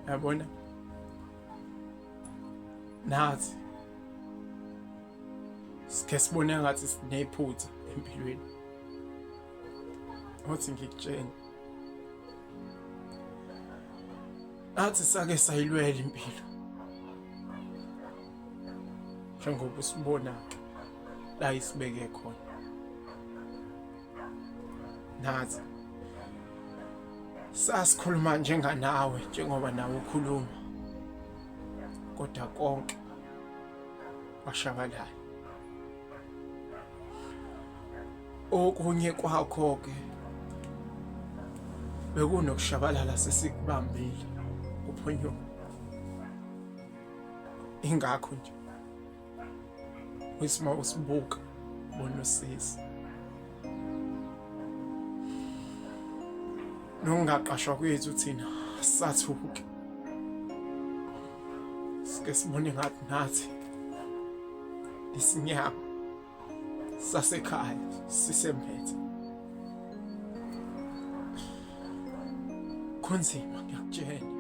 yabona nathi sike sibone ngathi sinephutha empilweni. Othi ngikutshene nathi sake sayilwela impilo njengoba usibona la isibeke khona. Nathi sasikhuluma njenganawe njengoba nawe ukhuluma, kodwa konke kwashabalala. Okunye kwakho-ke bekunokushabalala sesikubambile kuphonyoko. Ingakho nje wisima usibuka bona usizi nokungaqashwa kwethu thina sathuke sike sibone ngathi nathi isinyama sasekhaya sisemphethe. Kunzima ngiyakutshela.